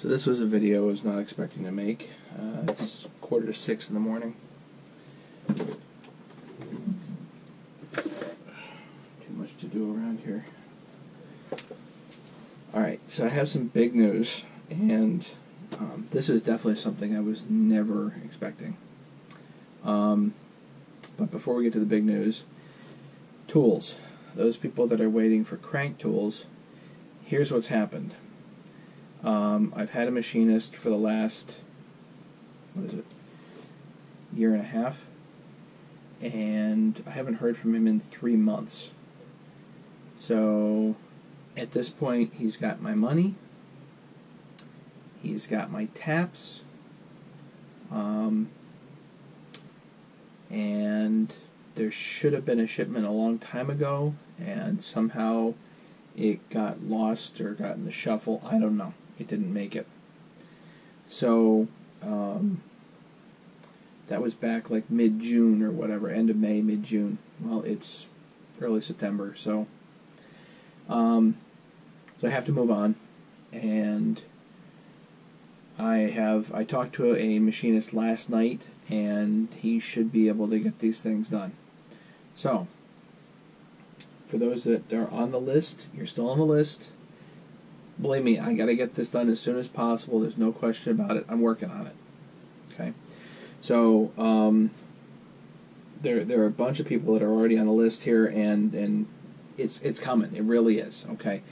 So this was a video I was not expecting to make. It's 5:45 in the morning. Too much to do around here. Alright, so I have some big news, and this is definitely something I was never expecting. But before we get to the big news, tools. Those people that are waiting for crank tools, here's what's happened. I've had a machinist for the last, year and a half, and I haven't heard from him in 3 months. So at this point, he's got my money, he's got my taps, and there should have been a shipment a long time ago, and somehow it got lost or got in the shuffle. I don't know. It didn't make it. So that was back like mid-June or whatever, end of May, mid-June. Well, it's early September, so I have to move on, and I talked to a machinist last night, and he should be able to get these things done. So, for those that are on the list, you're still on the list. Believe me, I got to get this done as soon as possible. There's no question about it. I'm working on it. Okay, so there are a bunch of people that are already on the list here, and it's coming. It really is. Okay,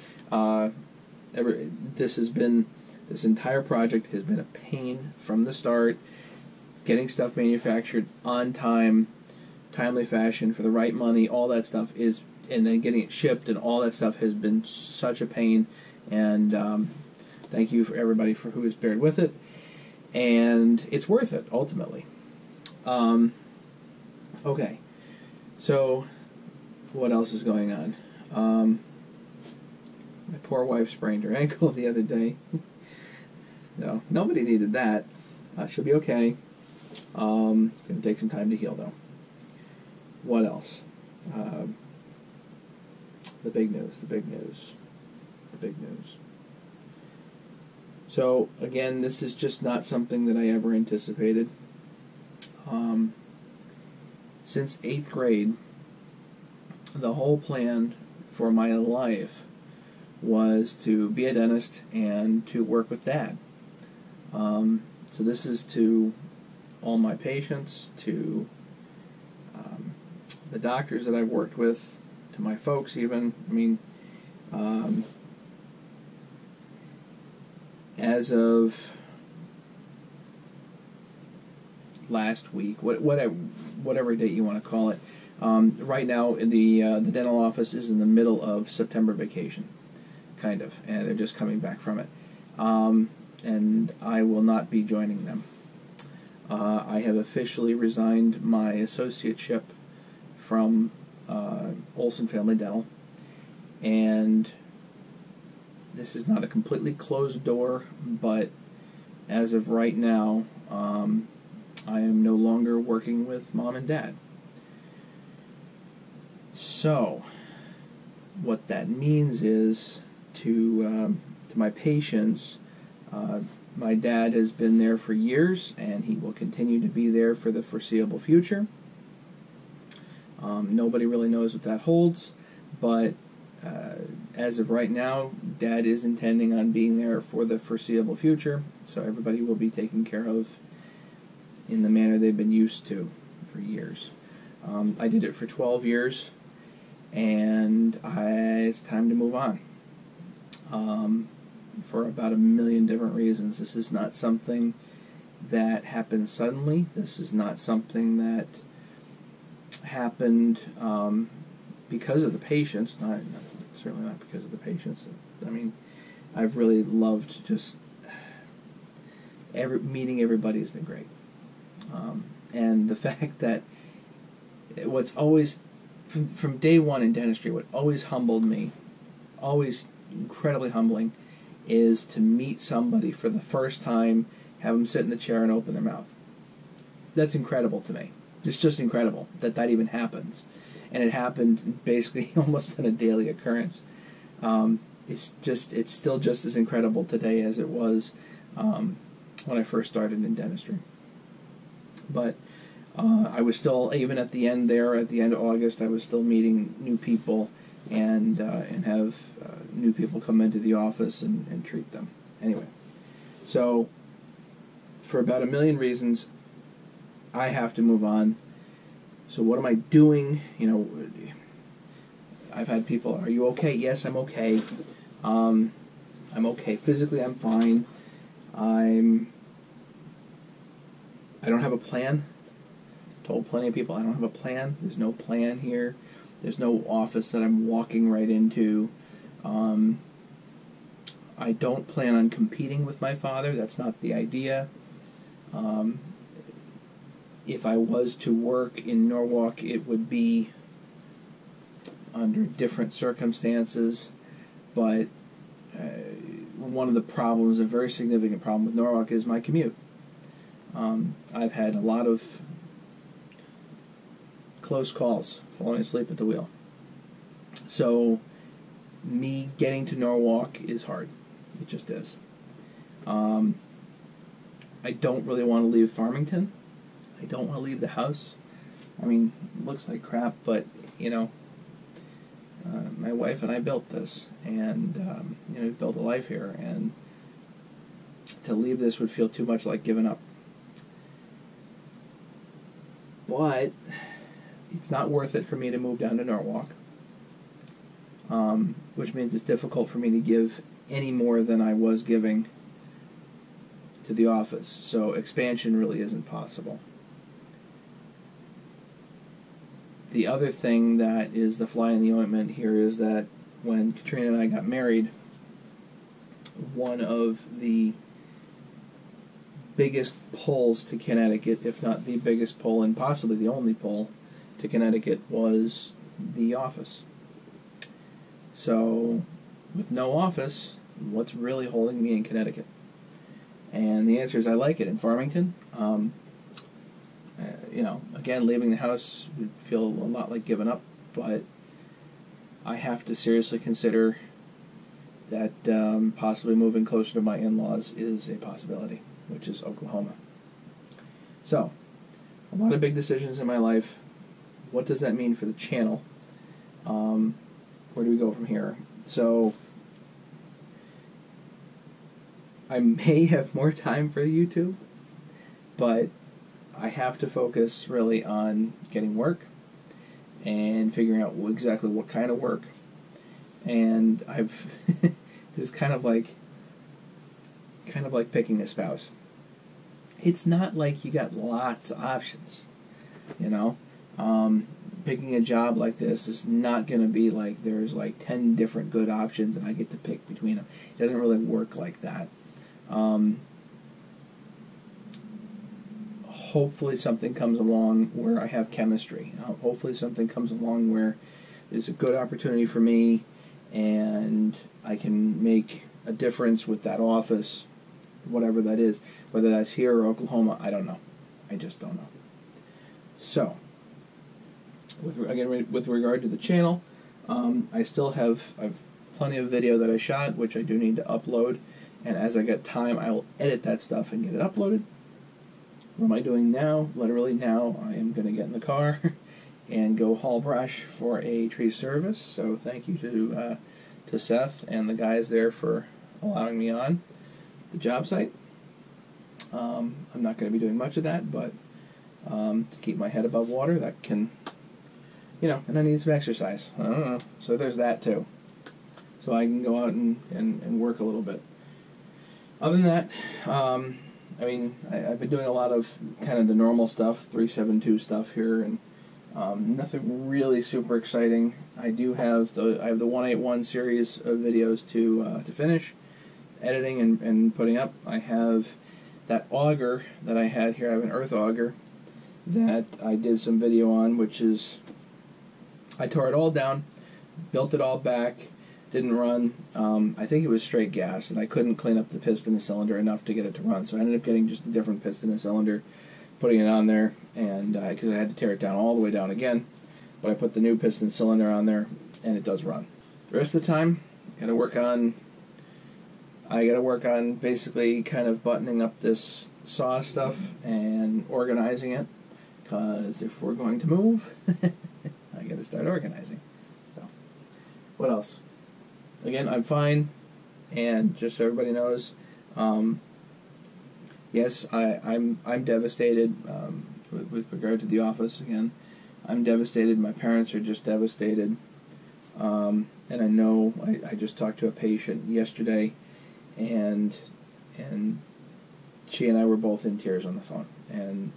this entire project has been a pain from the start. Getting stuff manufactured on time, timely fashion, for the right money, all that stuff is, and then getting it shipped and all that stuff has been such a pain. And thank you for everybody who has bared with it, and it's worth it ultimately. Okay, so what else is going on? My poor wife sprained her ankle the other day. No, nobody needed that. She'll be okay. It's going to take some time to heal, though. What else? The big news. So, again, this is just not something that I ever anticipated. Since 8th grade, the whole plan for my life was to be a dentist and to work with Dad. So this is to all my patients, to the doctors that I've worked with, to my folks even. I mean, as of last week, whatever date you want to call it, right now the dental office is in the middle of September vacation, kind of, and they're just coming back from it. And I will not be joining them. I have officially resigned my associateship from Olson Family Dental, and this is not a completely closed door, but as of right now, I am no longer working with Mom and Dad. So, what that means is to my patients, my dad has been there for years, and he will continue to be there for the foreseeable future. Nobody really knows what that holds, but as of right now, Dad is intending on being there for the foreseeable future, so everybody will be taken care of in the manner they've been used to for years. I did it for 12 years, and it's time to move on. For about 1 million different reasons. This is not something that happened suddenly. This is not something that happened because of the patients. Certainly not because of the patients. I mean, I've really loved just meeting everybody has been great. And the fact that what's always, from day one in dentistry, what always humbled me, always incredibly humbling, is to meet somebody for the first time, have them sit in the chair and open their mouth. That's incredible to me. It's just incredible that even happens. And it happened basically almost on a daily occurrence. It's still just as incredible today as it was when I first started in dentistry. But I was still, even at the end of August, I was still meeting new people and have new people come into the office and treat them. Anyway, so for about a million reasons, I have to move on. So what am I doing? I've had people, are you okay? Yes, I'm okay. I'm okay. Physically, I'm fine. I don't have a plan. Told plenty of people I don't have a plan. There's no plan here. There's no office that I'm walking right into. I don't plan on competing with my father. That's not the idea. If I was to work in Norwalk, it would be under different circumstances, but one of the problems, a very significant problem with Norwalk, is my commute. I've had a lot of close calls, falling asleep at the wheel. So me getting to Norwalk is hard. It just is. I don't really want to leave Farmington. I don't want to leave the house. I mean, it looks like crap, but, my wife and I built this, and, we built a life here, and to leave this would feel too much like giving up. But it's not worth it for me to move down to Norwalk, which means it's difficult for me to give any more than I was giving to the office. So expansion really isn't possible. The other thing that is the fly in the ointment here is that when Katrina and I got married, one of the biggest pulls to Connecticut, if not the biggest pull and possibly the only pull to Connecticut, was the office. So with no office, what's really holding me in Connecticut? And the answer is I like it in Farmington. Again, leaving the house would feel a lot like giving up, but I have to seriously consider that possibly moving closer to my in-laws is a possibility, which is Oklahoma. So, a lot of big decisions in my life. What does that mean for the channel? Where do we go from here? So, I may have more time for YouTube, but I have to focus really on getting work and figuring out exactly what kind of work. And I've this is kind of like picking a spouse. It's not like you got lots of options, Picking a job like this is not going to be like there's like 10 different good options and I get to pick between them. It doesn't really work like that. Hopefully something comes along where I have chemistry. Hopefully something comes along where there's a good opportunity for me and I can make a difference with that office, whatever that is. Whether that's here or Oklahoma, I don't know. I just don't know. So, with regard to the channel, I've plenty of video that I shot, which I do need to upload, and as I get time, I will edit that stuff and get it uploaded. What am I doing now? Literally now, I am going to get in the car and go haul brush for a tree service. So thank you to Seth and the guys there for allowing me on the job site. I'm not going to be doing much of that, but to keep my head above water, that can, and I need some exercise. I don't know. So there's that too. So I can go out and work a little bit. Other than that, I've been doing a lot of kind of the normal stuff, 372 stuff here, and nothing really super exciting. I have the 181 series of videos to finish, editing and putting up. I have that auger that I had here. I have an earth auger that I did some video on, which is, I tore it all down, built it all back, didn't run. I think it was straight gas, and I couldn't clean up the piston and cylinder enough to get it to run, so I ended up getting just a different piston and cylinder, putting it on there, and because I had to tear it down all the way down again, but I put the new piston and cylinder on there, and it does run. The rest of the time, got to work on I got to work on basically kind of buttoning up this saw stuff and organizing it, because if we're going to move, I got to start organizing. So, what else? Again, I'm fine, and just so everybody knows, yes, I'm devastated with regard to the office. Again, I'm devastated. My parents are just devastated, and I know I just talked to a patient yesterday, and she and I were both in tears on the phone, and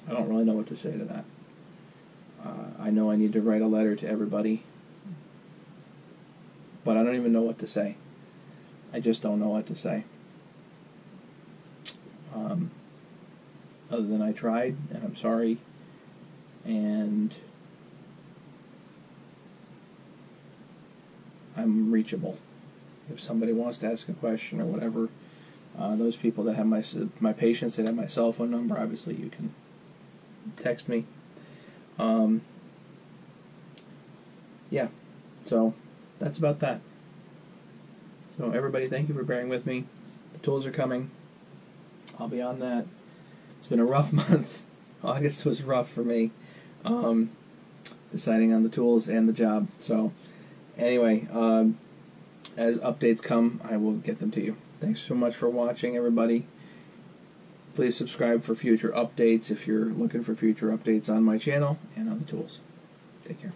I don't really know what to say to that. I know I need to write a letter to everybody, but I don't even know what to say. I just don't know what to say. Other than I tried, and I'm sorry, and I'm reachable. If somebody wants to ask a question or whatever, those people that have my patients that have my cell phone number, obviously you can text me. Yeah, so that's about that. So everybody, thank you for bearing with me. The tools are coming. I'll be on that. It's been a rough month. August was rough for me, deciding on the tools and the job. So anyway, as updates come, I will get them to you. Thanks so much for watching, everybody. Please subscribe for future updates if you're looking for future updates on my channel and on the tools. Take care.